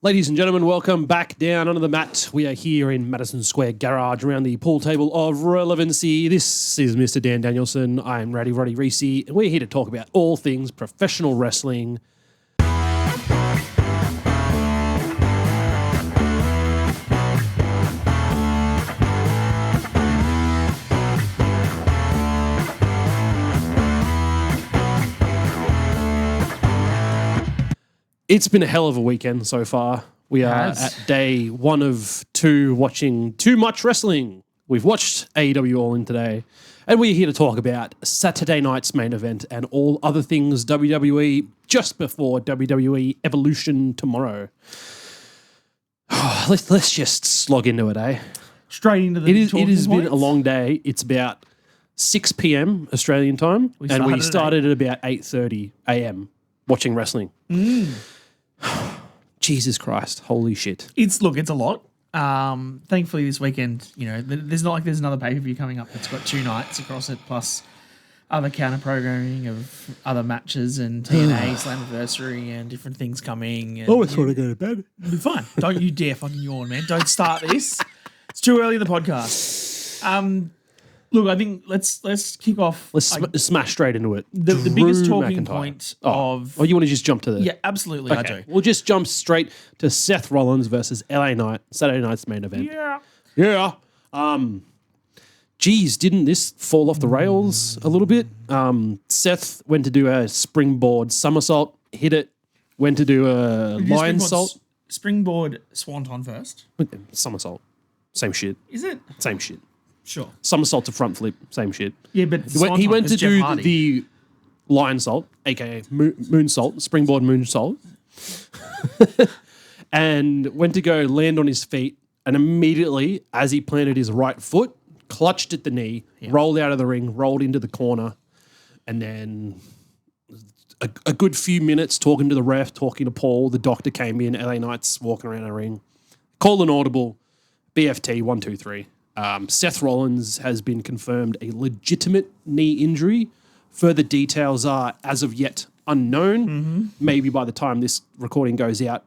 Ladies and gentlemen, welcome back down under the mat. We are here in Madison Square Garage around the pool table of relevancy. This is Mr. Dan Danielson. I'm Roddy Reece, and we're here to talk about all things professional wrestling. It's been a hell of a weekend so far. We are at day 1 of 2 watching too much wrestling. We've watched AEW All In today, and we're here to talk about Saturday night's main event and all other things WWE just before WWE Evolution tomorrow. Let's just slog into it, eh? Straight into the It has been a long day. It's about 6 p.m. Australian time, and we started at about 8:30 a.m. watching wrestling. Jesus Christ, holy shit. It's a lot. Thankfully this weekend, there's not like there's another pay-per-view coming up that's got 2 nights across it, plus other counter programming of other matches and TNA Slammiversary and different things coming. And Always want to go to bed. It'll be fine. Don't you dare fucking yawn, man. Don't start this. It's too early in the podcast. Look, I think let's kick off. Let's smash straight into it. The biggest talking point of... Oh, you want to just jump to the... Yeah, absolutely, okay. I do. We'll just jump straight to Seth Rollins versus Saturday night's main event. Yeah. Geez, didn't this fall off the rails a little bit? Seth went to do a springboard somersault, hit it, went to do a lion salt. Springboard swanton first. Somersault. Same shit. Is it? Same shit. Sure. Somersault to front flip, same shit. Yeah, but he went to do the lion salt, aka moonsault, springboard moonsault, and went to go land on his feet, and immediately, as he planted his right foot, clutched at the knee, rolled out of the ring, rolled into the corner, and then a good few minutes talking to the ref, talking to Paul. The doctor came in, LA Knight's walking around the ring, called an audible, BFT 1, 2, 3. Seth Rollins has been confirmed a legitimate knee injury. Further details are, as of yet, unknown. Mm-hmm. Maybe by the time this recording goes out,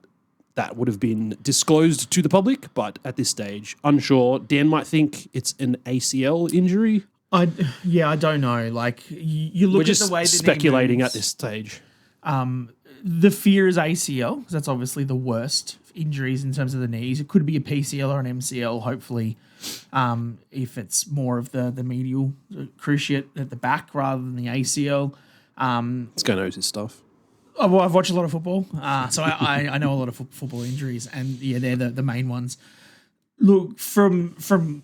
that would have been disclosed to the public, but at this stage, unsure. Dan might think it's an ACL injury. I don't know. Like, you look We're at the way just the speculating knee moves, at this stage. the fear is ACL, because that's obviously the worst injuries in terms of the knees. It could be a PCL or an MCL, hopefully, if it's more of the medial cruciate at the back rather than the ACL. Scott knows his stuff. I've watched a lot of football, so I know a lot of football injuries, and yeah, they're the main ones. Look, from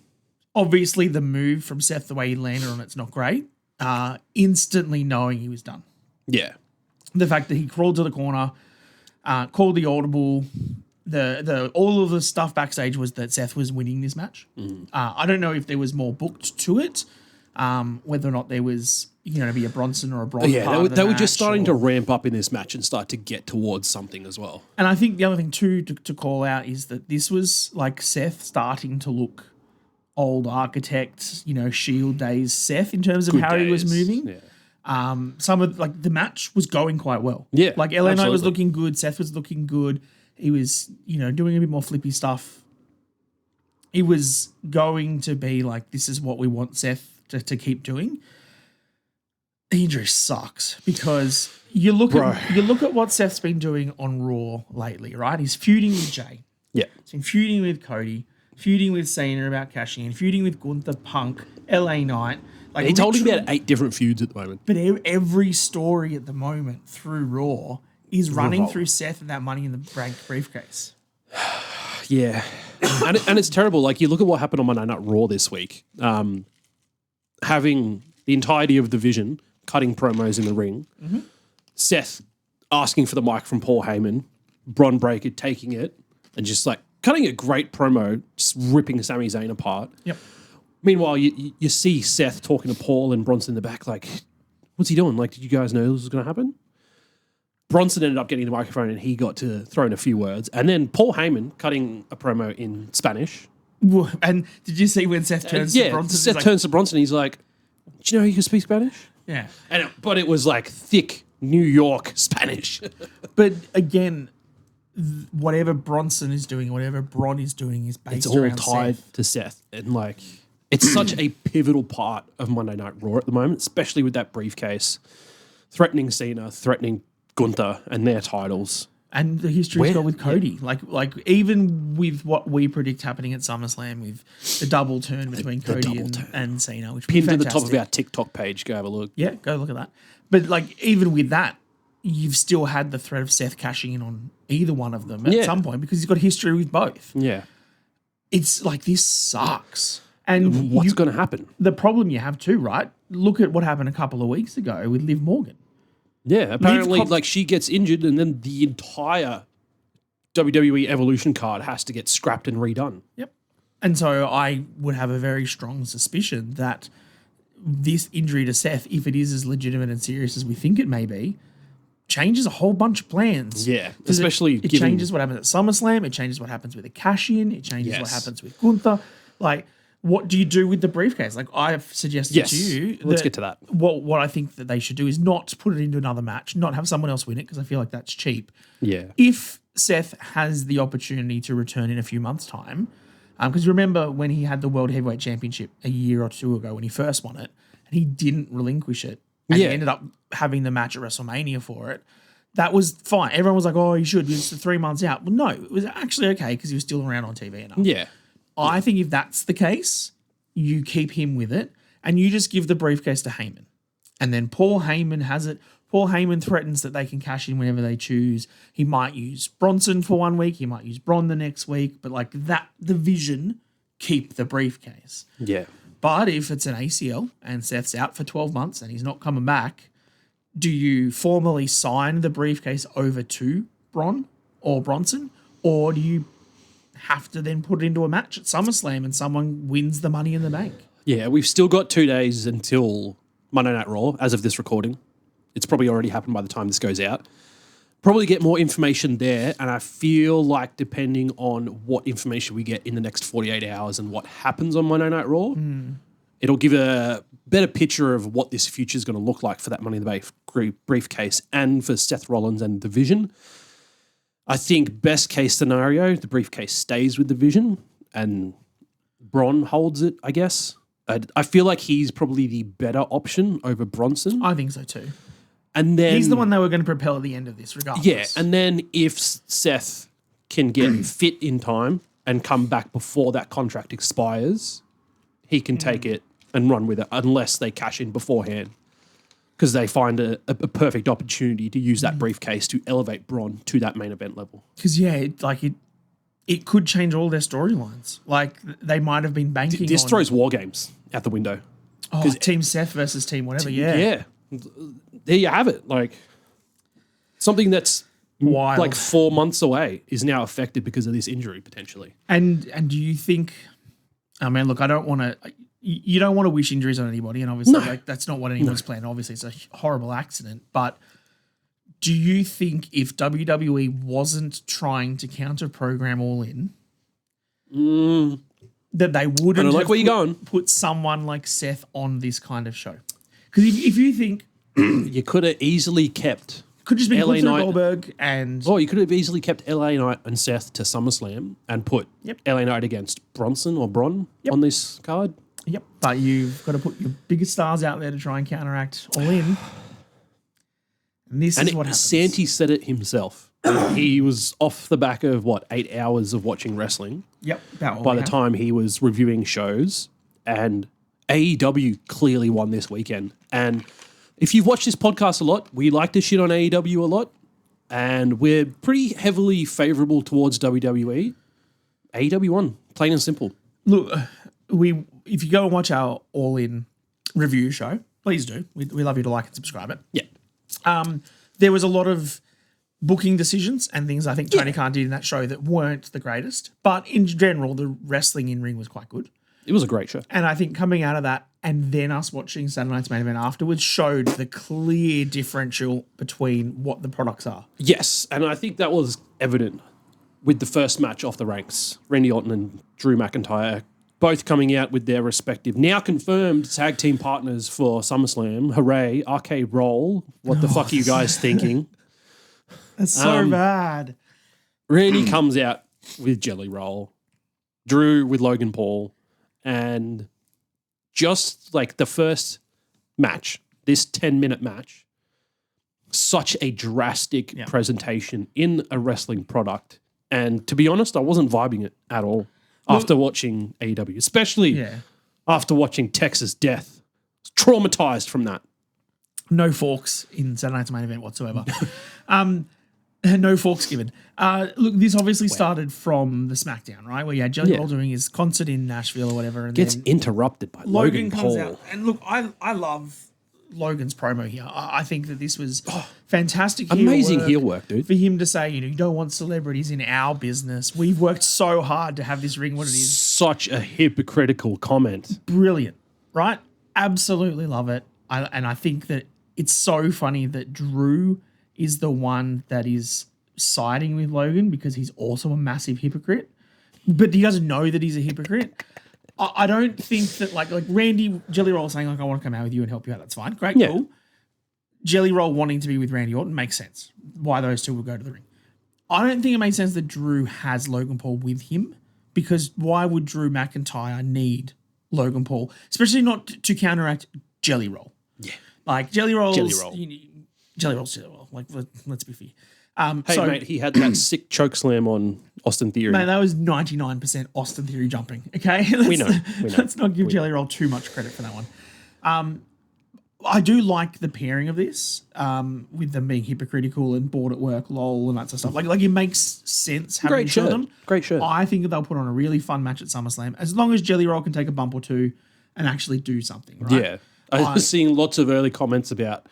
obviously the move from Seth, the way he landed on it's not great. Instantly knowing he was done. Yeah. The fact that he crawled to the corner, called the audible, all of the stuff backstage was that Seth was winning this match. I don't know if there was more booked to it, whether or not there was to be a Bronson or a Braun. Yeah, they were just starting to ramp up in this match and start to get towards something as well. And I think the other thing too to call out is that this was like Seth starting to look old architect, Shield days Seth in terms of Good how days. he was moving. Yeah. Some of the match was going quite well. Yeah, like LA Knight was absolutely. looking good. Seth was looking good. He was, doing a bit more flippy stuff. It was going to be like, this is what we want Seth to keep doing. The injury sucks because you look at what Seth's been doing on Raw lately, right? He's feuding with Jay. Yeah. He's been feuding with Cody, feuding with Cena about cashing in, feuding with Gunther, Punk, LA Knight. Like, he's holding about 8 different feuds at the moment. But every story at the moment through Raw is running through Seth and that Money in the Bank briefcase. Yeah. and it's terrible. Like, you look at what happened on Monday Night Raw this week. Having the entirety of the Vision cutting promos in the ring. Mm-hmm. Seth asking for the mic from Paul Heyman. Bron Breakker taking it and just like cutting a great promo, just ripping Sami Zayn apart. Yep. Meanwhile, you see Seth talking to Paul and Bronson in the back like, what's he doing? Like, did you guys know this was going to happen? Bronson ended up getting the microphone and he got to throw in a few words. And then Paul Heyman cutting a promo in Spanish. And did you see when Seth turns to Bronson? Seth turns to Bronson and he's like, do you know you can speak Spanish? Yeah. But it was like thick New York Spanish. But again, whatever Bronson is doing, whatever Bron is doing is based It's all around tied Seth. to Seth. And like, it's such a pivotal part of Monday Night Raw at the moment, especially with that briefcase, threatening Cena, threatening Gunther and their titles. And the history's got with Cody. Yeah. Like even with what we predict happening at SummerSlam with the double turn between Cody and Cena, which pinned to the top of our TikTok page. Go have a look. Yeah, go look at that. But like even with that, you've still had the threat of Seth cashing in on either one of them at some point because he's got history with both. Yeah. It's like, this sucks. And what's going to happen? The problem you have too, right? Look at what happened a couple of weeks ago with Liv Morgan. Yeah, apparently, like, she gets injured and then the entire WWE Evolution card has to get scrapped and redone. Yep. And so I would have a very strong suspicion that this injury to Seth, if it is as legitimate and serious as we think it may be, changes a whole bunch of plans. Yeah, especially it changes what happens at SummerSlam. It changes what happens with the cash-in. It changes what happens with Gunther. Like, what do you do with the briefcase? Like, I've suggested to you. Let's get to that. What I think that they should do is not put it into another match, not have someone else win it, because I feel like that's cheap. Yeah. If Seth has the opportunity to return in a few months' time, because remember when he had the World Heavyweight Championship a year or two ago when he first won it, and he didn't relinquish it, and he ended up having the match at WrestleMania for it. That was fine. Everyone was like, oh, he should. It's 3 months out. Well, no, it was actually okay because he was still around on TV enough. Yeah. I think if that's the case, you keep him with it and you just give the briefcase to Heyman. And then Paul Heyman has it. Paul Heyman threatens that they can cash in whenever they choose. He might use Bronson for 1 week. He might use Bron the next week. But like that division, keep the briefcase. Yeah. But if it's an ACL and Seth's out for 12 months and he's not coming back, do you formally sign the briefcase over to Bron or Bronson? Or do you have to then put it into a match at SummerSlam and someone wins the Money in the Bank? Yeah, we've still got 2 days until Monday Night Raw as of this recording. It's probably already happened by the time this goes out. Probably get more information there, and I feel like depending on what information we get in the next 48 hours and what happens on Monday Night Raw, it'll give a better picture of what this future is going to look like for that Money in the Bank briefcase and for Seth Rollins and the Vision. I think best case scenario, the briefcase stays with the Vision and Bron holds it, I guess. I feel like he's probably the better option over Bronson. I think so too. And then he's the one they were going to propel at the end of this, regardless. Yeah, and then if Seth can get fit in time and come back before that contract expires, he can take it and run with it unless they cash in beforehand because they find a perfect opportunity to use that briefcase to elevate Bron to that main event level. Because, it could change all their storylines. Like, they might have been banking This on... throws War Games out the window. Oh, Team Seth versus Team whatever, Yeah. There you have it. Like, something that's wild. Like 4 months away is now affected because of this injury, potentially. And do you think... I mean, look, I don't want to... You don't want to wish injuries on anybody, and obviously that's not what anyone's planned. Obviously, it's a horrible accident. But do you think if WWE wasn't trying to counter-program All In, that they wouldn't I don't like where you're going. Put someone like Seth on this kind of show? Because if you think... you could have easily kept... Could just be LA Knight, Goldberg and... Oh, you could have easily kept LA Knight and Seth to SummerSlam and put LA Knight against Bronson or Bron on this card. Yep. But you've got to put your biggest stars out there to try and counteract All In. And this is what happens. Santi said it himself. He was off the back of, 8 hours of watching wrestling. Yep. By the time he was reviewing shows. And AEW clearly won this weekend. And if you've watched this podcast a lot, we like to shit on AEW a lot. And we're pretty heavily favourable towards WWE. AEW won, plain and simple. Look, if you go and watch our All In review show, please do. We love you to like and subscribe it. Yeah. There was a lot of booking decisions and things I think Tony Khan did in that show that weren't the greatest. But in general, the wrestling in ring was quite good. It was a great show. And I think coming out of that and then us watching Saturday Night's Main Event afterwards showed the clear differential between what the products are. Yes, and I think that was evident with the first match off the ranks. Randy Orton and Drew McIntyre both coming out with their respective, now confirmed tag team partners for SummerSlam. Hooray, RK Roll. What the fuck are you guys thinking? That's so bad. Randy comes out with Jelly Roll, Drew with Logan Paul, and just like the first match, this 10-minute match, such a drastic presentation in a wrestling product. And to be honest, I wasn't vibing it at all after watching AEW, especially after watching Texas Death. Traumatized from that. No forks in Saturday Night's main event whatsoever. No forks given. Look, this obviously started from the SmackDown, right? Where you had Jelly Roll doing his concert in Nashville or whatever. And gets then interrupted by Logan Paul. comes out. And look, I love Logan's promo here. I think that this was fantastic. Amazing heel work, dude. For him to say, you don't want celebrities in our business. We've worked so hard to have this ring what it is. Such a hypocritical comment. Brilliant, right? Absolutely love it. And I think that it's so funny that Drew is the one that is siding with Logan because he's also a massive hypocrite, but he doesn't know that he's a hypocrite. I don't think that like Randy Jelly Roll saying like I want to come out with you and help you out. That's fine, great, cool. Jelly Roll wanting to be with Randy Orton makes sense. Why those two will go to the ring. I don't think it makes sense that Drew has Logan Paul with him because why would Drew McIntyre need Logan Paul, especially not to counteract Jelly Roll? Yeah, like Jelly Roll's Jelly Roll's. Like, let's be fair. Hey, mate, he had that sick choke slam on Austin Theory. Man, that was 99% Austin Theory jumping, okay? We know. Let's not give Jelly Roll too much credit for that one. I do like the pairing of this with them being hypocritical and bored at work, lol, and that sort of stuff. Like it makes sense having two of them. Great shirt. I think that they'll put on a really fun match at SummerSlam as long as Jelly Roll can take a bump or two and actually do something, right? Yeah. I was seeing lots of early comments about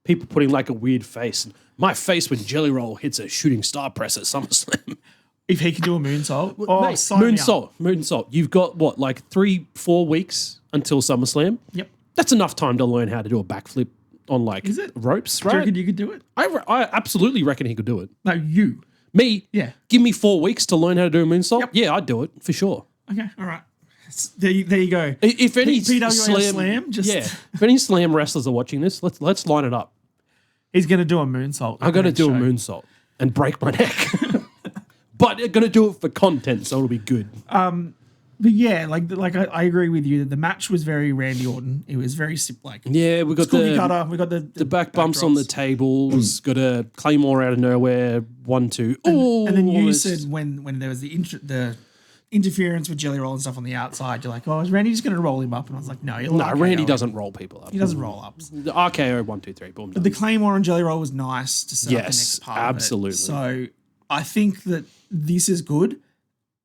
people putting like a weird face. My face when Jelly Roll hits a shooting star press at SummerSlam. If he can do a moonsault. Mate, moonsault. You've got what, like 3-4 weeks until SummerSlam? Yep. That's enough time to learn how to do a backflip on like ropes, right? Do you reckon you could do it? I absolutely reckon he could do it. No, you. Me? Yeah. Give me 4 weeks to learn how to do a moonsault? Yep. Yeah, I'd do it for sure. Okay, all right. There you go. If any slam, if any slam wrestlers are watching this, let's line it up. He's going to do a moonsault. I'm going to do a moonsault and break my neck. But I'm going to do it for content, so it'll be good. But yeah, like I agree with you that the match was very Randy Orton. It was very we got the back bumps on the tables, got a Claymore out of nowhere, 1-2. And then you said when there was the interference with Jelly Roll and stuff on the outside, you're like, oh, is Randy just going to roll him up? And I was like, no, Randy doesn't roll people up. He doesn't roll ups. The RKO 1, 2, 3, boom. But the Claymore on Jelly Roll was nice to set up the next part. Absolutely. Of it. So I think that this is good.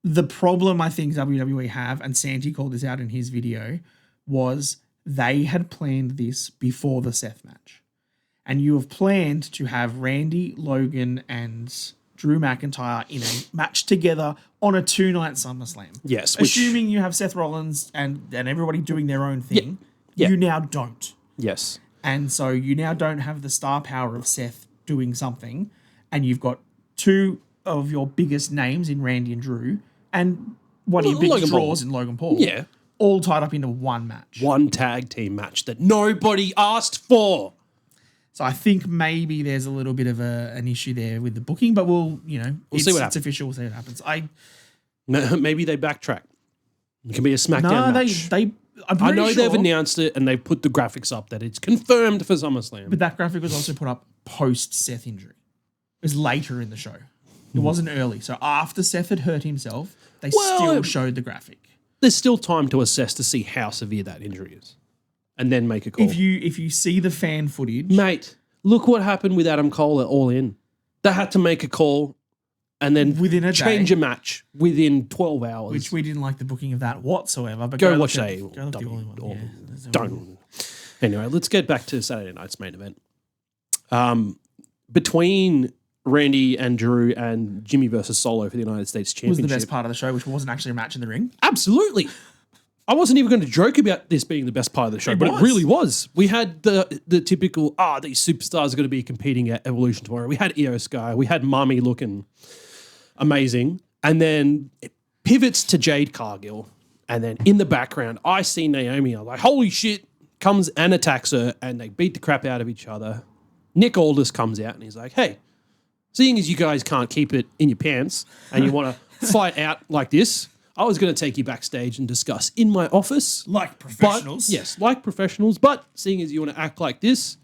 The problem I think WWE have, and Santi called this out in his video, was they had planned this before the Seth match. And you have planned to have Randy, Logan, and Drew McIntyre in a match together on a 2-night SummerSlam. Yes. Assuming you have Seth Rollins and everybody doing their own thing, you now don't. Yes. And so you now don't have the star power of Seth doing something, and you've got two of your biggest names in Randy and Drew, and one of your biggest draws in Logan Paul. Yeah. All tied up into one match. One tag team match that nobody asked for. So I think maybe there's a little bit of an issue there with the booking, but we'll see what happens. It's official. We'll see what happens. Maybe they backtrack. It can be a SmackDown match. I know they've announced it and they've put the graphics up that it's confirmed for SummerSlam. But that graphic was also put up post Seth injury. It was later in the show. It wasn't early. So after Seth had hurt himself, they still showed the graphic. There's still time to assess to see how severe that injury is. And then make a call. If you see the fan footage. Mate, look what happened with Adam Cole at All In. They had to make a call and then change a match within 12 hours. Which we didn't like the booking of that whatsoever. But go watch the Don't. Anyway, let's get back to Saturday night's main event. Between Randy and Drew and Jimmy versus Solo for the United States Championship. Was the best part of the show, which wasn't actually a match in the ring. Absolutely. I wasn't even going to joke about this being the best part of the show, but it really was. We had the typical, these superstars are going to be competing at Evolution tomorrow. We had Io Sky. We had Mami looking amazing. And then it pivots to Jade Cargill. And then in the background, I see Naomi. I'm like, holy shit. Comes and attacks her, and they beat the crap out of each other. Nick Aldis comes out, and he's like, hey, seeing as you guys can't keep it in your pants and you want to fight out like this, I was going to take you backstage and discuss in my office. Like professionals. But, yes, like professionals. But seeing as you want to act like this,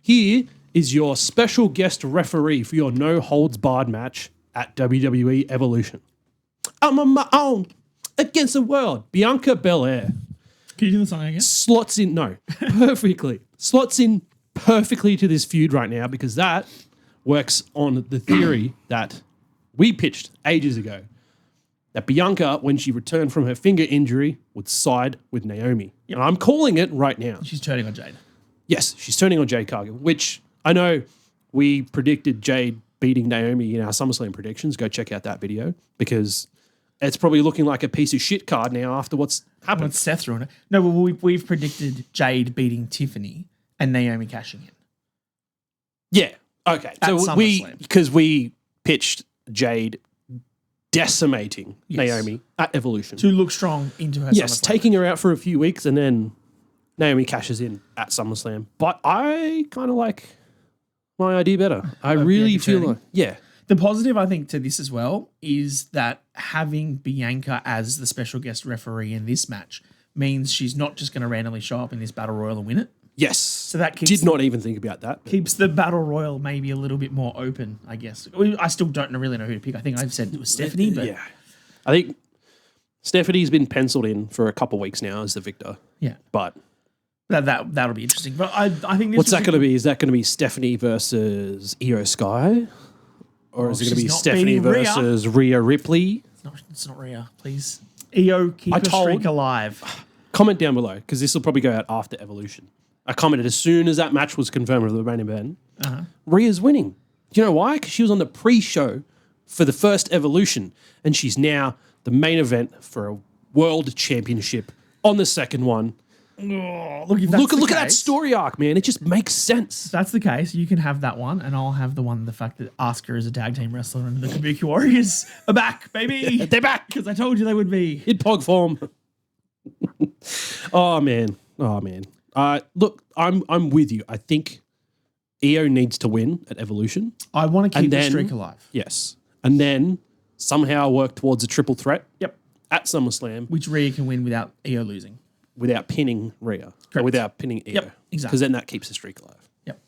here is your special guest referee for your no-holds-barred match at WWE Evolution. I'm on my own against the world. Bianca Belair. Can you do the song again? Slots in perfectly to this feud right now because that works on the theory that we pitched ages ago. That Bianca, when she returned from her finger injury, would side with Naomi. Yep. And I'm calling it right now. She's turning on Jade. Yes, she's turning on Jade Cargill, which I know we predicted Jade beating Naomi in our SummerSlam predictions. Go check out that video because it's probably looking like a piece of shit card now after what's happened. Well, Seth ruined it. No, well, we've predicted Jade beating Tiffany and Naomi cashing in. Yeah. Okay. So because we pitched Jade decimating Naomi at Evolution. To look strong into her Yes, SummerSlam. taking her out for a few weeks and then Naomi cashes in at SummerSlam. But I kind of like my idea better. I really feel like, The positive, I think, to this as well is that having Bianca as the special guest referee in this match means she's not just going to randomly show up in this battle royal and win it. Yes. So that keeps did not even think about that. Keeps the battle royal maybe a little bit more open, I guess. I still don't really know who to pick. I think I've said it was Stephanie, but yeah, I think Stephanie's been penciled in for a couple of weeks now as the victor. Yeah, but that'll be interesting. But I think this what's that going to be? Is that going to be Stephanie versus Io Sky, or is it going to be Stephanie versus Rhea Ripley? It's not Rhea, please. Io, keep her streak alive. Comment down below because this will probably go out after Evolution. I commented as soon as that match was confirmed with the main event, Rhea's winning. Do you know why? Because she was on the pre-show for the first Evolution, and she's now the main event for a world championship on the second one. Oh, look at that story arc, man. It just makes sense. If that's the case, you can have that one, and I'll have the fact that Asuka is a tag team wrestler and the Kabuki Warriors are back, baby. They're back. Because I told you they would be. In pog form. Oh, man. Look, I'm with you. I think Io needs to win at Evolution. I want to keep the streak alive. Yes. And then somehow work towards a triple threat. Yep. At SummerSlam. Which Rhea can win without Io losing. Without pinning Rhea. Or without pinning Io. Yep, exactly. Because then that keeps the streak alive. Yep.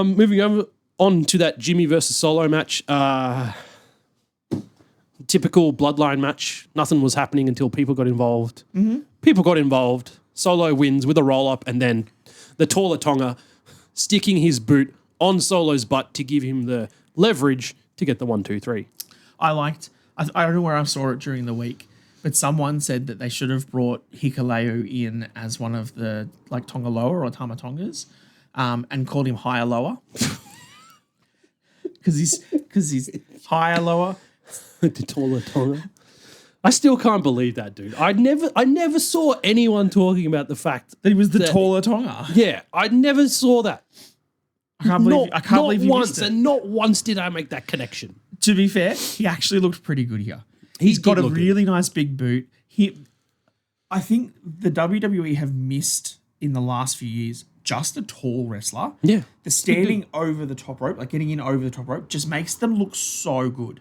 Moving on to that Jimmy versus Solo match. Typical bloodline match. Nothing was happening until people got involved. Mm-hmm. People got involved. Solo wins with a roll-up and then the taller Tonga sticking his boot on Solo's butt to give him the leverage to get the 1, 2, 3. I don't know where I saw it during the week, but someone said that they should have brought Hikuleo in as one of the Tonga Loa or Tama Tongas and called him Higher Lower. Because he's Higher Lower. The taller Tonga. I still can't believe that, dude. I never saw anyone talking about the fact that he was the taller Tonga. Yeah, I never saw that. I can't believe you missed it. And not once did I make that connection. To be fair, he actually looked pretty good here. He's got a really nice big boot. I think the WWE have missed in the last few years just a tall wrestler. Yeah. The standing over the top rope, getting in over the top rope, just makes them look so good.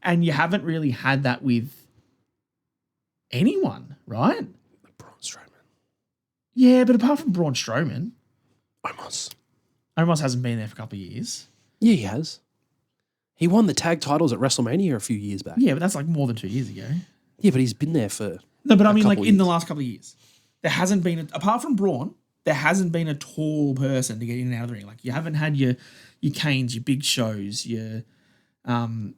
And you haven't really had that with anyone, right? Braun Strowman. Yeah, but apart from Braun Strowman, Omos hasn't been there for a couple of years. Yeah, he has. He won the tag titles at WrestleMania a few years back. Yeah, but that's more than 2 years ago. Yeah, but he's been there for no, but I mean, in the last couple of years, there hasn't been apart from Braun, there hasn't been a tall person to get in and out of the ring. You haven't had your Kanes, your Big Shows, your Braun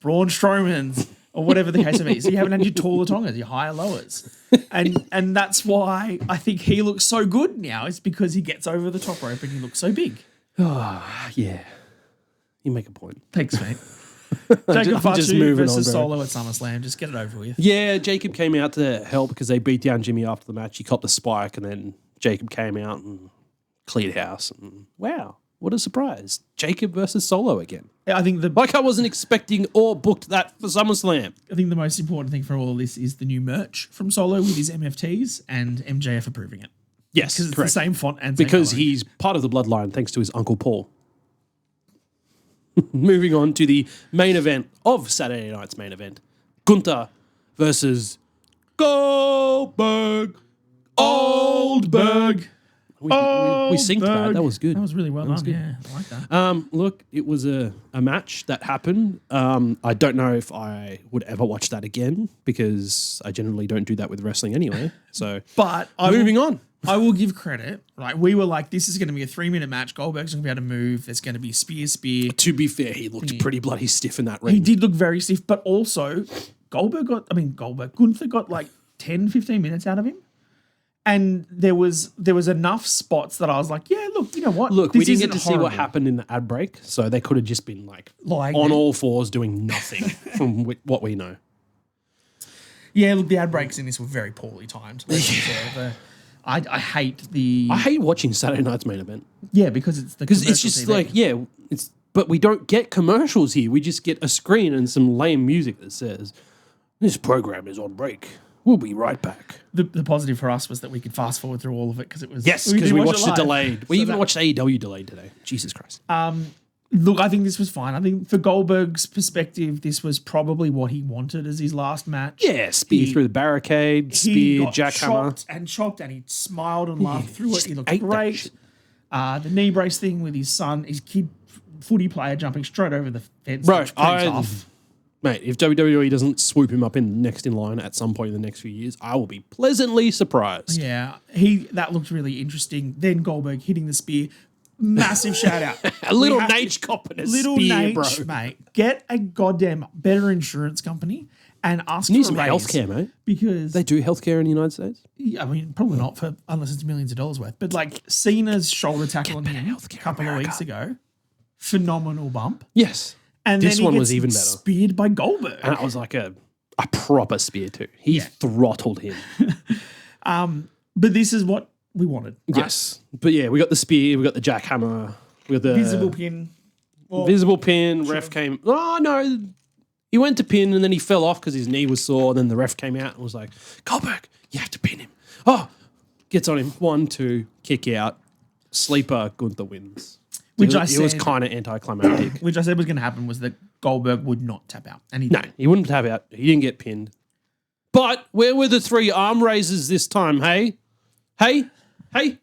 Strowmans, or whatever the case may be. So you haven't had your taller Tongas, your higher lowers. And that's why I think he looks so good now. It's because he gets over the top rope and he looks so big. Oh, yeah. You make a point. Thanks, mate. Jacob just moving versus on, Solo at SummerSlam. Just get it over with. Yeah, Jacob came out to help because they beat down Jimmy after the match. He copped the spike and then Jacob came out and cleared house. And wow, what a surprise. Jacob versus Solo again. Yeah, I think I wasn't expecting or booked that for SummerSlam. I think the most important thing for all of this is the new merch from Solo with his MFTs and MJF approving it. Yes, because it's the same font and because he's part of the bloodline thanks to his Uncle Paul. Moving on to the main event of Saturday night's main event. Gunther versus Goldberg. Oldberg. We synced that. That was good. That was really well done. good. Yeah, I like that. Look, it was a match that happened. I don't know if I would ever watch that again because I generally don't do that with wrestling anyway. So, But moving on. I will give credit. Like, we were like, this is going to be a 3-minute match. Goldberg's going to be able to move. There's going to be spear. To be fair, he looked pretty bloody stiff in that ring. He did look very stiff, but also Gunther got like 10, 15 minutes out of him. And there was enough spots that I was like, yeah, look, you know what? Look, This we didn't get isn't to see what horrible. happened in the ad break, so they could have just been like Lying on there. all fours doing nothing from what we know. Yeah, look, the ad breaks in this were very poorly timed. Let's be fair. I hate the... I hate watching Saturday night's main event because it's the because it's just commercial TV. but we don't get commercials here. We just get a screen and some lame music that says, "This program is on break. We'll be right back." The positive for us was that we could fast forward through all of it because it was... Yes, because we did watched it live. delayed. We So even that- watched AEW delayed today. Jesus Christ. Look, I think this was fine. I think for Goldberg's perspective, this was probably what he wanted as his last match. Yeah, spear through the barricade, He spear, got jackhammer. chopped, and he smiled and laughed through it. just He looked ate that great. shit. The knee brace thing with his son, his kid footy player jumping straight over the fence. Bro, Which pretty tough. Mate, if WWE doesn't swoop him up next in line at some point in the next few years, I will be pleasantly surprised. Yeah, that looked really interesting. Then Goldberg hitting the spear. Massive shout out. A little Nate copping a Little spear, bro. Nate, mate. Get a goddamn better insurance company and ask Need for some a raise. healthcare, mate. Because They do healthcare in the United States. I mean, probably not unless it's millions of dollars worth. But like Cena's shoulder tackle on him a healthcare, couple of America. weeks ago, phenomenal bump. Yes. And This then he one gets was even better. speared by Goldberg. And that was like a proper spear too. He throttled him. But this is what we wanted. Right? Yes. But yeah, we got the spear, we got the jackhammer, we got the Visible pin. Well, visible pin. Ref came. Oh no. He went to pin and then he fell off because his knee was sore. And then the ref came out and was like, "Goldberg, you have to pin him." Oh, gets on him. 1, 2, kick out. Sleeper, Gunther wins. Which it, I it was said- kind of anticlimactic. which I said was going to happen was that Goldberg would not tap out. And he No, did. he wouldn't tap out. He didn't get pinned. But where were the 3 arm raises this time, hey? Hey? Hey?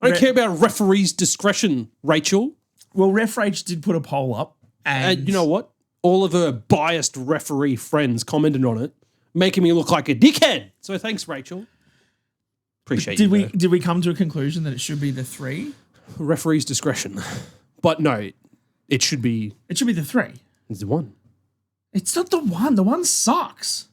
I don't care about referee's discretion, Rachel. Well, Ref Rage did put a poll up. And You know what? All of her biased referee friends commented on it, making me look like a dickhead. So thanks, Rachel. Appreciate did you. we though. did we come to a conclusion that it should be the 3? Referee's discretion. But no, it should be It should be the 3. it's the 1. It's not the 1. The 1 sucks.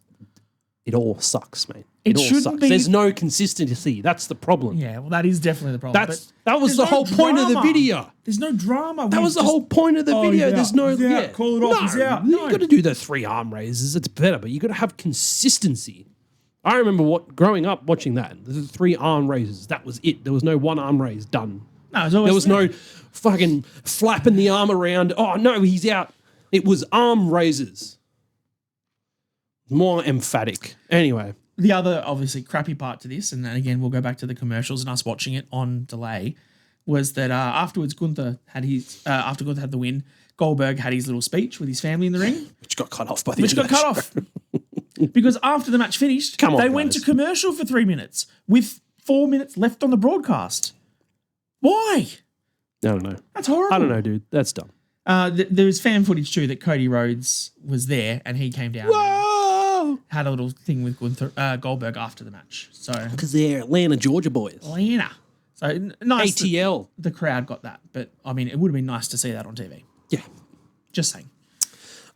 It all sucks, mate. It all shouldn't sucks. be- There's no consistency. That's the problem. Yeah, well, that is definitely the problem. That was there's the no whole point of the drama. video. There's no drama. That was the whole point of the video. he's There's out, no he's out, call it off, he's out. You No. got to do the 3 arm raises. It's better, but you got to have consistency. I remember growing up watching that. The 3 arm raises. That was it. There was no 1 arm raise done. No, it's always There was no fucking flapping the arm around. Oh no, he's out. It was arm raises. More emphatic. Anyway. The other, obviously, crappy part to this, and then again, we'll go back to the commercials and us watching it on delay, was that afterwards, Gunther had after Gunther had the win, Goldberg had his little speech with his family in the ring, Which got cut off by the which got cut off. Because after the match finished, Come on, they went guys. to commercial for 3 minutes with 4 minutes left on the broadcast. Why? I don't know. That's horrible. I don't know, dude. That's dumb. There was fan footage too that Cody Rhodes was there and he came down and had a little thing with Goldberg after the match. So Because they're Atlanta, Georgia boys. Lena. So nice that ATL. the crowd got that. But I mean, it would have been nice to see that on TV. Yeah. Just saying.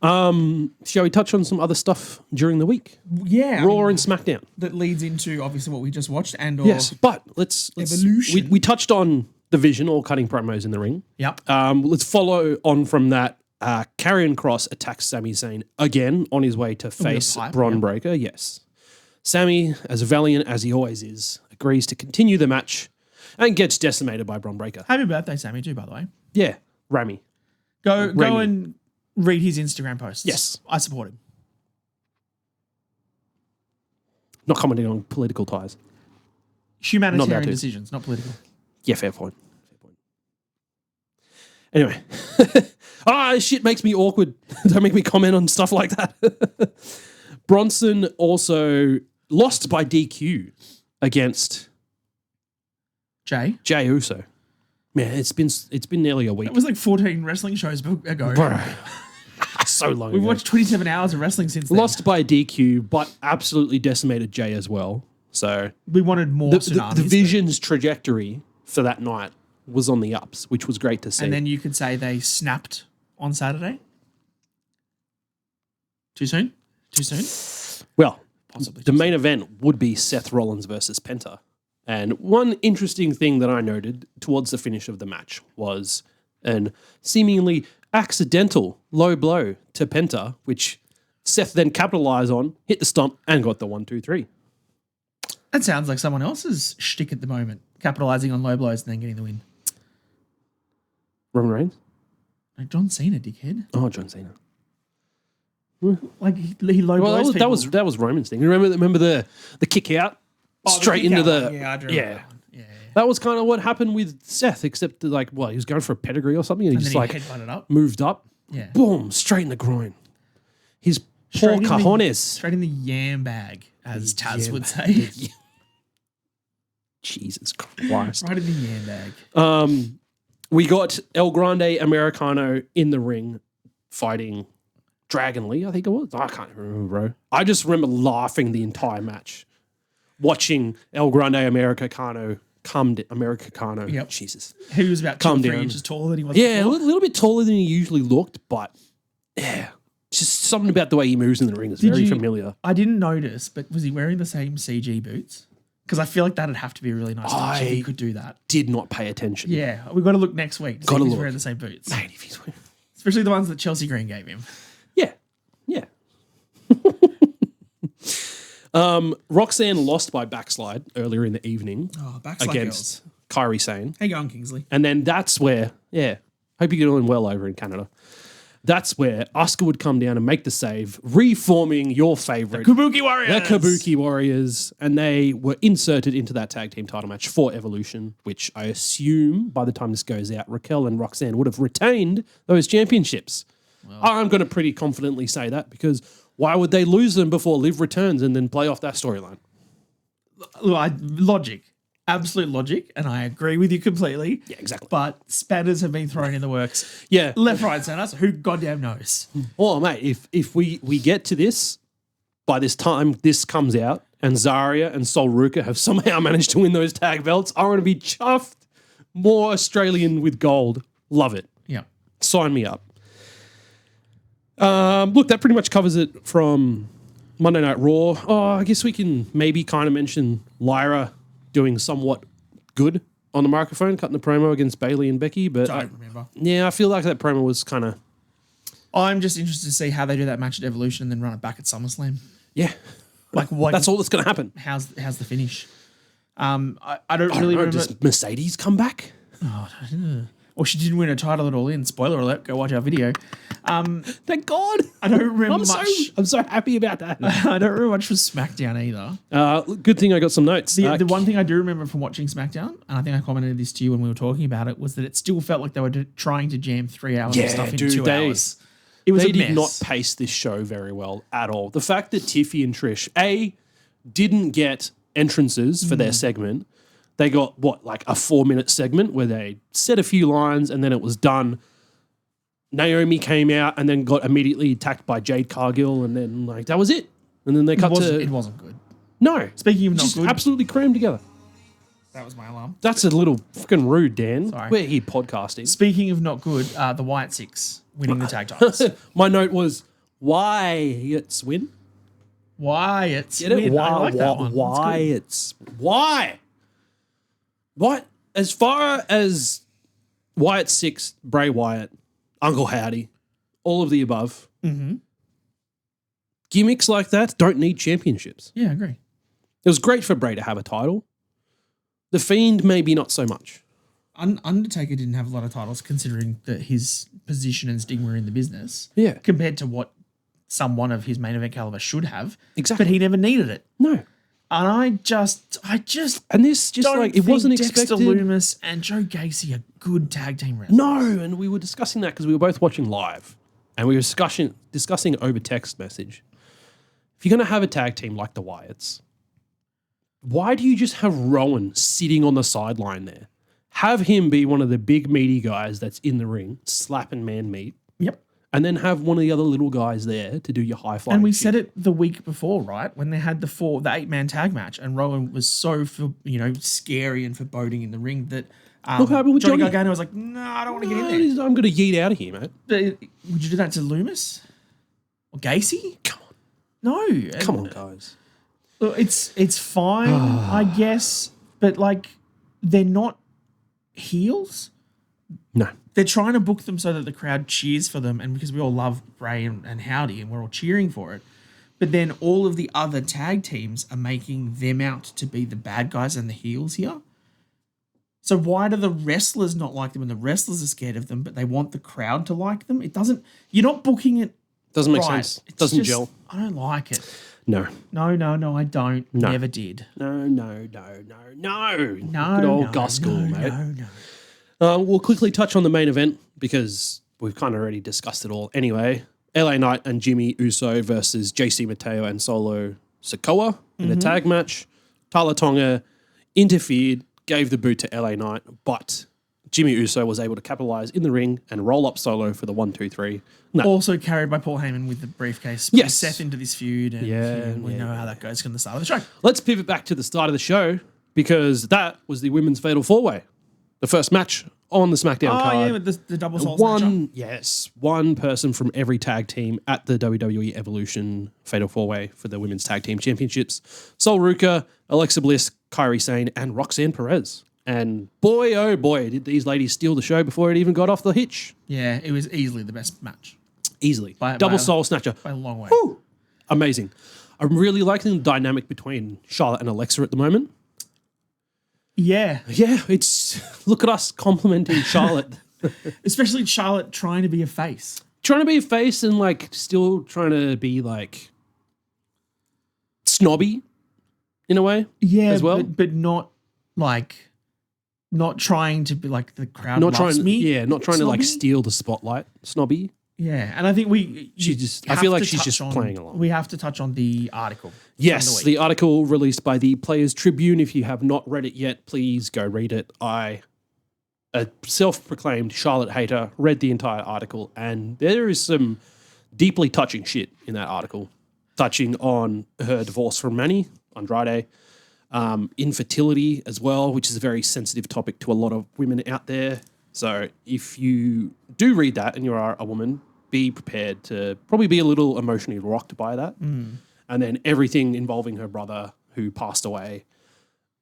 Shall we touch on some other stuff during the week? Yeah. Raw and Smackdown. that leads into obviously what we just watched and Yes, but let's Evolution. we touched on the Vision all cutting promos in the ring. Yep. Let's follow on from that. Karrion Kross attacks Sami Zayn again on his way to face pipe, Bron yeah. Breakker. Yes, Sami, as valiant as he always is, agrees to continue the match and gets decimated by Bron Breakker. Happy birthday, Sammy, too, by the way. Yeah, Rami. Go Remy. and read his Instagram posts. Yes. I support him. Not commenting on political ties. Humanitarian allowed to. decisions, not political. Yeah, fair point. Anyway. This shit makes me awkward. Don't make me comment on stuff like that. Bronson also lost by DQ against Jay Uso. Man, it's been nearly a week. It was like 14 wrestling shows ago. Bro. So long We've ago. watched 27 hours of wrestling since then. Lost by DQ, but absolutely decimated Jay as well. So We wanted more tsunamis. the Vision's trajectory for that night was on the ups, which was great to see. And then you could say they snapped on Saturday. Too soon? well, Possibly. the main event would be Seth Rollins versus Penta. And one interesting thing that I noted towards the finish of the match was an seemingly accidental low blow to Penta, which Seth then capitalized on, hit the stomp, and got the 1, 2, 3. That sounds like someone else's shtick at the moment, capitalizing on low blows and then getting the win. Roman Reigns? Like John Cena, dickhead. Oh, John Cena. Like he low blows Well, people. that was Roman's thing. Remember the kick out straight into the Yeah, I do remember that one. Yeah. That was kind of what happened with Seth, except that, like, he was going for a pedigree or something, and he just then like he headbutted up. moved up, Yeah. boom, straight in the groin. His poor Straight in the- cojones. Straight in the yam bag, as Taz would say. Jesus Christ. Right in the yam bag. We got El Grande Americano in the ring fighting Dragon Lee, I think it was. I can't remember, bro. I just remember laughing the entire match, watching El Grande Americano Americano. Yep. Jesus. He was about 2 Calm or 3 down. inches taller than he was Yeah, a before. little bit taller than he usually looked, but yeah, just something about the way he moves in the ring is very familiar. I didn't notice, but was he wearing the same CG boots? Because I feel like that'd have to be a really nice touch if he could do that. Did not pay attention. Yeah, we've got to look next week. Gotta If he's look. wearing the same boots, Mate, if he's wearing... especially the ones that Chelsea Green gave him. Yeah. Yeah. Roxanne lost by backslide earlier in the evening against Kairi Sane. How you going, Kingsley? And then that's where, hope you're doing well over in Canada. That's where Asuka would come down and make the save, reforming your favorite, Kabuki Warriors. the Kabuki Warriors, and they were inserted into that tag team title match for Evolution, which I assume by the time this goes out, Raquel and Roxanne would have retained those championships. I'm going to pretty confidently say that because why would they lose them before Liv returns and then play off that storyline? Logic. Absolute logic, and I agree with you completely. Yeah, exactly. But spanners have been thrown in the works. Yeah. Left, right, centre, so who goddamn knows? Oh, mate, if we get to this, by this time this comes out, and Zarya and Sol Ruka have somehow managed to win those tag belts, I'm going to be chuffed. More Australian with gold. Love it. Yeah. Sign me up. Look, that pretty much covers it from Monday Night Raw. Oh, I guess we can maybe kind of mention Lyra doing somewhat good on the microphone, cutting the promo against Bayley and Becky. But Don't remember. yeah, I feel like that promo was kind of... I'm just interested to see how they do that match at Evolution and then run it back at SummerSlam. Yeah. Like what? That's all that's going to happen. How's the finish? I don't really remember. Does Mercedes come back? Or she didn't win a title at All In. Spoiler alert. Go watch our video. Thank God. I don't remember much. I'm so happy about that. I don't remember much from SmackDown either. Good thing I got some notes. The one thing I do remember from watching SmackDown, and I think I commented this to you when we were talking about it, was that it still felt like they were trying to jam 3 hours of stuff into 2 hours. It was They a did mess. not pace this show very well at all. The fact that Tiffy and Trish, didn't get entrances for their segment. They got, like a 4-minute segment where they said a few lines and then it was done. Naomi came out and then got immediately attacked by Jade Cargill and then, like, that was it. And then they cut to... It wasn't good. No. Speaking of not just good, absolutely crammed together. that was my alarm. That's a little fucking rude, Dan. Sorry. We're here podcasting. Speaking of not good, the Wyatt Six winning the tag titles. My note was, Wyatt's win? Wyatt's Get it? win. I like that one. Wyatt's. Why? What? As far as Wyatt Six, Bray Wyatt, Uncle Howdy, all of the above, gimmicks like that don't need championships. Yeah, I agree. It was great for Bray to have a title. The Fiend, maybe not so much. Undertaker didn't have a lot of titles considering his position and stigma in the business. Yeah. Compared to what someone of his main event caliber should have. Exactly. But he never needed it. No. And I just And this just don't like, it think wasn't Dexter expected. Lumis and Joe Gacy are good tag team wrestlers. No, and we were discussing that because we were both watching live, and we were discussing over text message. If you're going to have a tag team like the Wyatts, why do you just have Rowan sitting on the sideline there? Have him be one of the big meaty guys that's in the ring, slapping man meat, Yep. and then have one of the other little guys there to do your high flying. And we shit. said it the week before, right? When they had the 8-man tag match, and Rowan was so scary and foreboding in the ring that Look what happened with Johnny Johnny. Gargano was like, "No, I don't want to get in there." I'm going to yeet out of here, mate. But would you do that to Loomis or Gacy? Come on. No. Come on, guys. Look, it's fine, I guess, but like they're not heels. No. They're trying to book them so that the crowd cheers for them, and because we all love Bray and Howdy and we're all cheering for it. But then all of the other tag teams are making them out to be the bad guys and the heels here. So why do the wrestlers not like them and the wrestlers are scared of them, but they want the crowd to like them? It doesn't, you're not booking it Doesn't make right. sense. It's Doesn't just- gel. I don't like it. No. No, I don't. No. Never did. No. No, Good old Gaskell, mate. No. We'll quickly touch on the main event because we've kind of already discussed it all. Anyway, LA Knight and Jimmy Uso versus JC Mateo and Solo Sikoa in a tag match. Tyler Tonga interfered, gave the boot to LA Knight, but Jimmy Uso was able to capitalize in the ring and roll up Solo for the 1-2-3. No. Also carried by Paul Heyman with the briefcase. Yes. Seth into this feud. And we know how that goes from the start of the show. Let's pivot back to the start of the show because that was the women's fatal four-way. The first match on the SmackDown card. Oh, yeah, with the double soul snatcher. One person from every tag team at the WWE Evolution Fatal 4-Way for the Women's Tag Team Championships. Sol Ruka, Alexa Bliss, Kairi Sane, and Roxanne Perez. And boy, oh boy, did these ladies steal the show before it even got off the hitch. Yeah, it was easily the best match. Easily. By Double a- Soul Snatcher. By a long way. Woo! Amazing. I'm really liking the dynamic between Charlotte and Alexa at the moment. Yeah. Yeah, it's look at us complimenting Charlotte. Especially Charlotte trying to be a face. Trying to be a face and like still trying to be like snobby in a way. Yeah, as well. But not like, not trying to be like the crowd Not loves trying me. yeah, not trying to like snobby. steal the spotlight. Snobby. Yeah, and I think I feel like she's just playing along. We have to touch on the article. Yes, from the week. the article released by the Players Tribune. If you have not read it yet, please go read it. I, a self-proclaimed Charlotte hater, read the entire article, and there is some deeply touching shit in that article, touching on her divorce from Manny Andrade, infertility as well, which is a very sensitive topic to a lot of women out there. So if you do read that and you are a woman, be prepared to probably be a little emotionally rocked by that. And then everything involving her brother who passed away,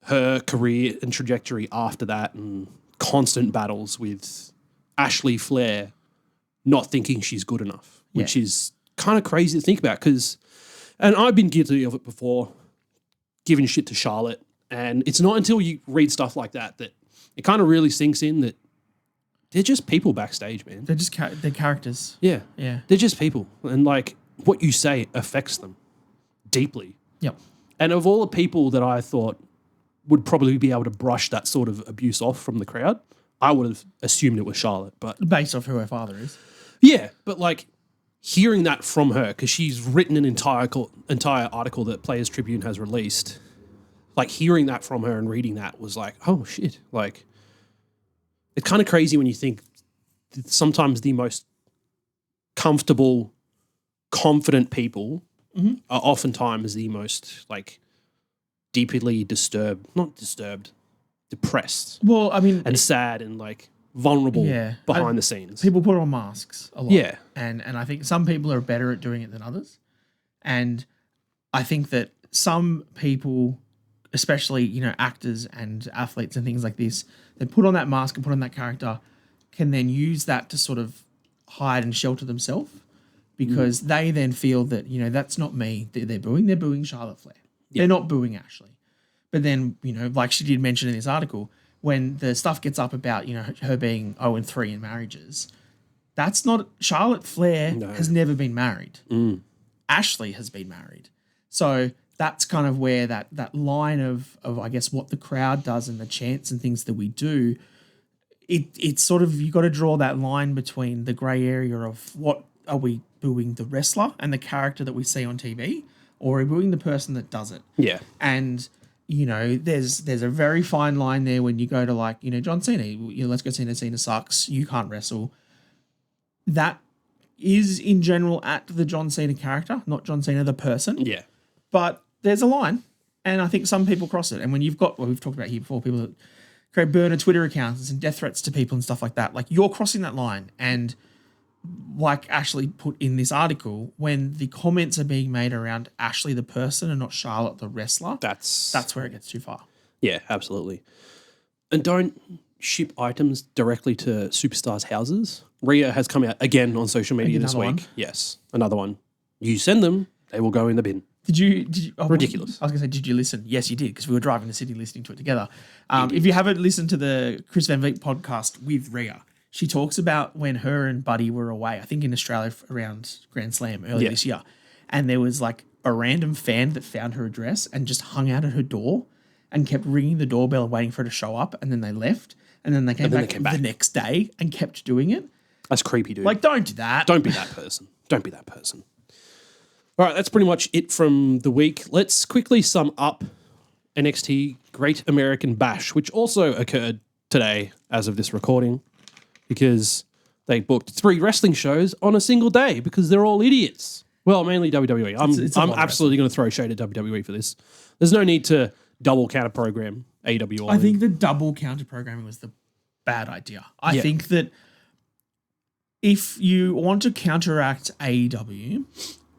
her career and trajectory after that, and constant battles with Ashley Flair not thinking she's good enough, which is kind of crazy to think about because, and I've been guilty of it before, giving shit to Charlotte. And it's not until you read stuff like that that it kind of really sinks in that they're just people backstage, man. They're just they're characters. Yeah. Yeah. They're just people. And like what you say affects them deeply. Yep. And of all the people that I thought would probably be able to brush that sort of abuse off from the crowd, I would have assumed it was Charlotte. But Based off who her father is. yeah, but like hearing that from her, because she's written an entire article that Players Tribune has released, like hearing that from her and reading that was like, oh shit. Like, it's kind of crazy when you think that sometimes the most comfortable, confident people are oftentimes the most like deeply depressed Well, I mean, and sad and like vulnerable behind the scenes. people put on masks a lot. Yeah. And I think some people are better at doing it than others. And I think that some people, especially, you know, actors and athletes and things like this, they put on that mask and put on that character, can then use that to sort of hide and shelter themselves because they then feel that, you know, that's not me they're booing Charlotte Flair. They're not booing Ashley. But then, you know, like she did mention in this article, when the stuff gets up about, you know, her being 0-3 in marriages, that's not, Charlotte Flair has never been married. Ashley has been married. So that's kind of where that line of I guess what the crowd does and the chants and things that we do, it's sort of, you got to draw that line between the grey area of what are we booing the wrestler and the character that we see on TV, or are we booing the person that does it? Yeah. And you know, there's a very fine line there when you go to, like, you know, John Cena, you know, let's go Cena sucks, you can't wrestle. That is in general at the John Cena character, not John Cena the person. Yeah. But there's a line, and I think some people cross it. And when you've got, well, we've talked about here before, people that create burner Twitter accounts and death threats to people and stuff like that, like, you're crossing that line. And like Ashley put in this article, when the comments are being made around Ashley the person and not Charlotte the wrestler, that's where it gets too far. Yeah, absolutely. And don't ship items directly to superstars' houses. Rhea has come out again on social media this week. One. Yes, another one. You send them, they will go in the bin. Did you Ridiculous. I was going to say, did you listen? Yes, you did, because we were driving to Sydney listening to it together. If you haven't listened to the Chris Van Vliet podcast with Rhea, she talks about when her and Buddy were away, I think in Australia around Grand Slam earlier this year. And there was like a random fan that found her address and just hung out at her door and kept ringing the doorbell and waiting for her to show up. And then they left. And then they came back the next day and kept doing it. That's creepy, dude. Like, don't do that. Don't be that person. Don't be that person. All right, that's pretty much it from the week. Let's quickly sum up NXT Great American Bash, which also occurred today as of this recording, because they booked 3 wrestling shows on a single day because they're all idiots. Well, mainly WWE. I'm absolutely going to throw shade at WWE for this. There's no need to double counter program AEW All In. I think the double counter programming was the bad idea. I think that if you want to counteract AEW,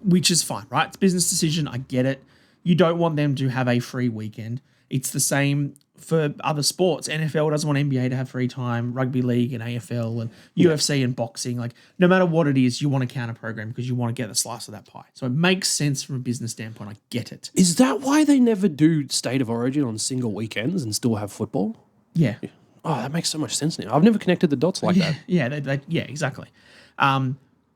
which is fine, right? It's a business decision. I get it. You don't want them to have a free weekend. It's the same for other sports. NFL doesn't want NBA to have free time, rugby league and AFL and UFC and boxing. Like, no matter what it is, you want to counter program because you want to get a slice of that pie. So it makes sense from a business standpoint. I get it. Is that why they never do State of Origin on single weekends and still have football? Yeah. Oh, that makes so much sense now. I've never connected the dots like that. Yeah, exactly.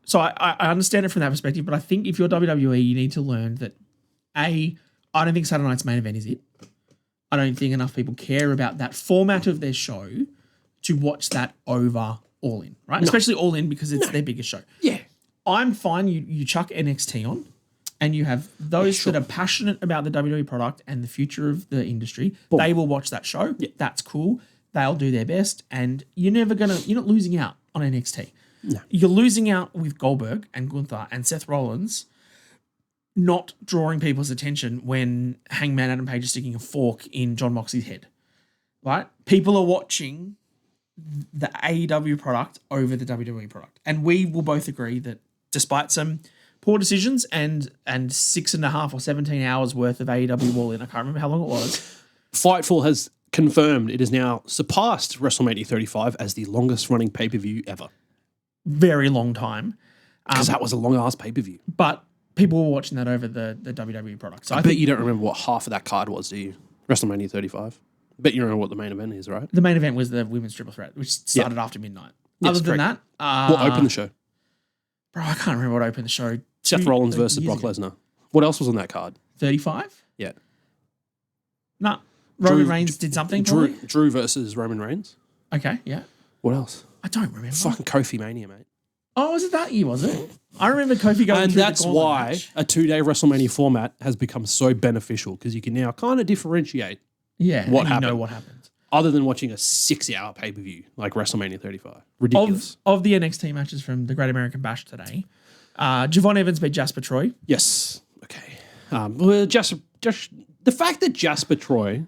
So I understand it from that perspective, but I think if you're WWE, you need to learn that, I don't think Saturday Night's main event is it. I don't think enough people care about that format of their show to watch that over All In, right? No. Especially All In because it's their biggest show. Yeah. I'm fine. You chuck NXT on and you have those that are passionate about the WWE product and the future of the industry. Boom. They will watch that show. Yeah. That's cool. They'll do their best, and you're not losing out on NXT. No. You're losing out with Goldberg and Gunther and Seth Rollins not drawing people's attention when Hangman Adam Page is sticking a fork in John Moxley's head, right? People are watching the AEW product over the WWE product. And we will both agree that despite some poor decisions and 6.5 or 17 hours worth of AEW All In, I can't remember how long it was. Fightful has confirmed it has now surpassed WrestleMania 35 as the longest running pay-per-view ever. Very long time. Because that was a long-ass pay-per-view. But people were watching that over the WWE product. So I bet you don't remember what half of that card was, do you? WrestleMania 35. I bet you remember what the main event is, right? The main event was the Women's Triple Threat, which started after midnight. Yes, Other than that... what opened the show? Bro, I can't remember what opened the show. Seth Rollins versus Brock Lesnar. What else was on that card? 35? Yeah. No. Roman Reigns did something. Drew versus Roman Reigns. Okay, yeah. What else? I don't remember. Fucking Kofi Mania, mate. Oh, was it that year, was it? I remember Kofi going through that's why match. A 2-day WrestleMania format has become so beneficial, because you can now kind of differentiate what happened. You know what happened. Other than watching a 6-hour pay-per-view like WrestleMania 35. Ridiculous. Of the NXT matches from the Great American Bash today, Javon Evans beat Jasper Troy. Yes. Okay. Well, the fact that Jasper Troy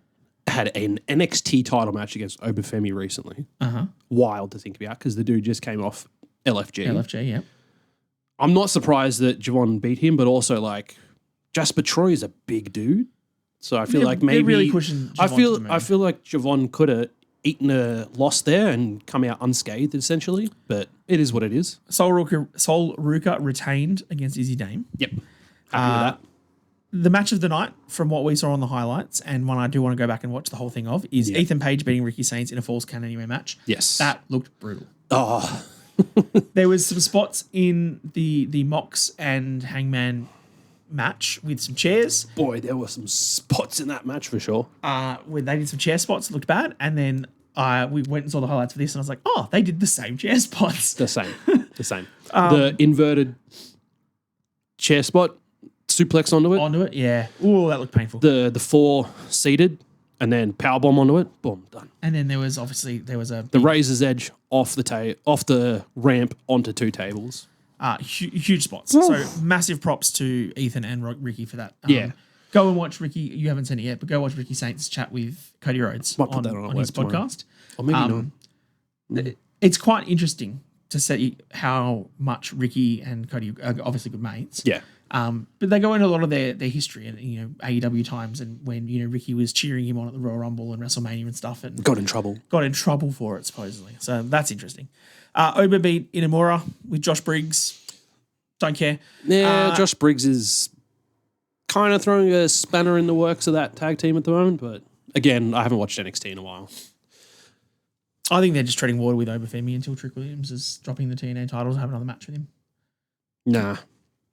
had an NXT title match against Obafemi recently, wild to think about, because the dude just came off LFG, yeah. I'm not surprised that Javon beat him, but also, like, Jasper Troy is a big dude, so I feel like maybe really pushing Javon I feel like Javon could have eaten a loss there and come out unscathed, essentially. But it is what it is. Sol Ruka retained against Izzy Dame. Yep, happy with that. The match of the night, from what we saw on the highlights, and one I do want to go back and watch the whole thing of, is Ethan Page beating Ricky Sainz in a Falls Count Anywhere match. Yes, that looked brutal. Oh. There was some spots in the Mox and Hangman match with some chairs. Boy, there were some spots in that match for sure. Where they did some chair spots that looked bad, and then we went and saw the highlights for this, and I was like, oh, they did the same chair spots. The same. The inverted chair spot, suplex onto it. Yeah. Oh, that looked painful. The 4 seated, and then powerbomb onto it. Boom, done. And then there was the razor's edge off the ramp onto 2 tables. Huge spots. So massive props to Ethan and Ricky for that. Go and watch Ricky. You haven't seen it yet, but go watch Ricky Saints chat with Cody Rhodes on his podcast. Or maybe not. It's quite interesting to see how much Ricky and Cody are obviously good mates. Yeah. But they go into a lot of their history and AEW times, and when Ricky was cheering him on at the Royal Rumble and WrestleMania and stuff, and got in trouble for it supposedly. So that's interesting. Oba beat Inamura with Josh Briggs. Don't care. Yeah, Josh Briggs is kind of throwing a spanner in the works of that tag team at the moment, but again, I haven't watched NXT in a while. I think they're just treading water with Obafemi until Trick Williams is dropping the TNA titles and have another match with him. Nah.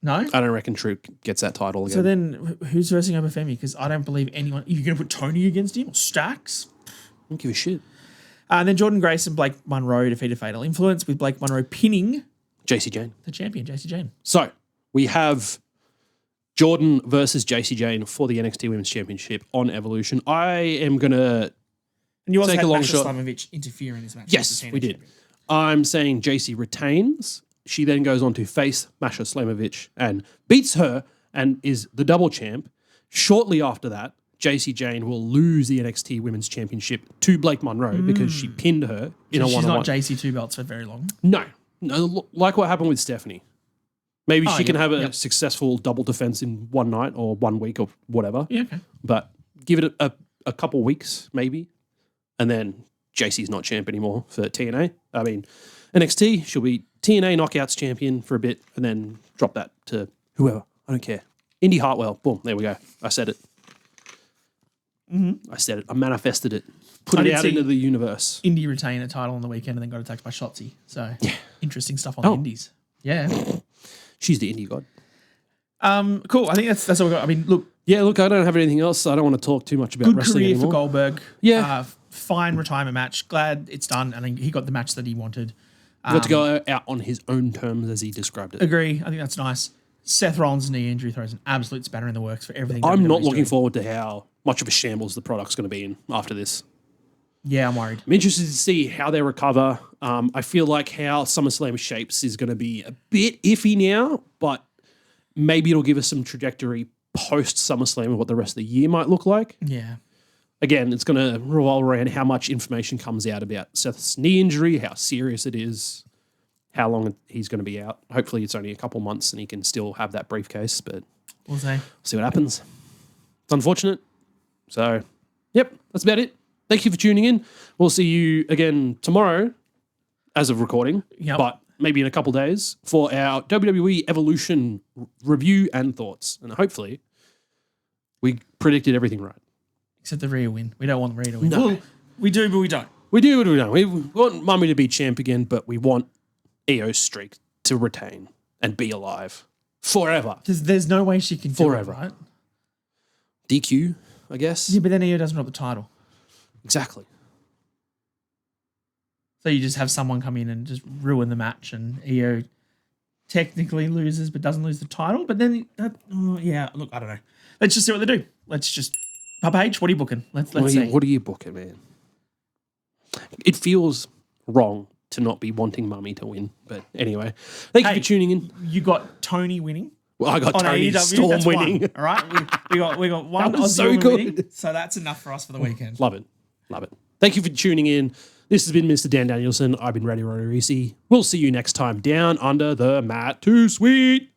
No? I don't reckon Trick gets that title again. So then who's versing Obafemi? Because I don't believe anyone... Are you going to put Tony against him or Stacks? I don't give a shit. And then Jordan Grace and Blake Monroe defeated Fatal Influence with Blake Monroe pinning... JC Jane. The champion, JC Jane. So we have Jordan versus JC Jane for the NXT Women's Championship on Evolution. I am going to and you also take had a long Masha shot. Slamovich interfere in this match. Yes, we did. Champion. I'm saying JC retains. She then goes on to face Masha Slamovich and beats her and is the double champ. Shortly after that, JC Jane will lose the NXT Women's Championship to Blake Monroe because she pinned her in a one-on-one. She's not JC 2 belts for very long. No, like what happened with Stephanie. Maybe she can have a successful double defense in one night or 1 week or whatever. Yeah, okay. But give it a couple weeks maybe, and then JC's not champ anymore for TNA. I mean, NXT, she'll be TNA Knockouts champion for a bit and then drop that to whoever. I don't care. Indy Hartwell. Boom. There we go. I said it. I said it. I manifested it. Put it out into the universe. Indy retained a title on the weekend and then got attacked by Shotzi. So interesting stuff on the Indies. Yeah. She's the Indie god. Cool. I think that's all we got. I mean, look. Yeah, look, I don't have anything else. I don't want to talk too much about good wrestling career anymore. for Goldberg. Yeah. Fine retirement match. Glad it's done. I think he got the match that he wanted. Got to go out on his own terms as he described it. Agree. I think that's nice. Seth Rollins' knee injury throws an absolute spanner in the works for everything. I'm not looking forward to how much of a shambles the product's going to be in after this. Yeah, I'm worried. I'm interested to see how they recover. I feel like how SummerSlam shapes is going to be a bit iffy now, but maybe it'll give us some trajectory post SummerSlam of what the rest of the year might look like. Yeah. Again, it's going to revolve around how much information comes out about Seth's knee injury, how serious it is, how long he's going to be out. Hopefully it's only a couple months and he can still have that briefcase, but we'll see what happens. It's unfortunate. So, yep, that's about it. Thank you for tuning in. We'll see you again tomorrow as of recording, but maybe in a couple days for our WWE Evolution review and thoughts. And hopefully we predicted everything right. Except the Rhea win. We don't want Rhea to win. No. Well, we do, but we don't. We do, but we don't. We want Mummy to be champ again, but we want EO's streak to retain and be alive forever. Because there's no way she can do it, right? DQ, I guess. Yeah, but then EO doesn't drop the title. Exactly. So you just have someone come in and just ruin the match, and EO technically loses but doesn't lose the title. But then, look, I don't know. Let's just see what they do. Let's just... Papa H, what are you booking? Let's see. What are you booking, man? It feels wrong to not be wanting Mummy to win. But anyway, thank you for tuning in. You got Tony winning. Well, I got Tony Storm winning. One, all right? We got one that was Aussie so good. winning. So that's enough for us for the weekend. Love it. Thank you for tuning in. This has been Mr. Dan Danielson. I've been Radio Reece. We'll see you next time down under the mat. Too sweet.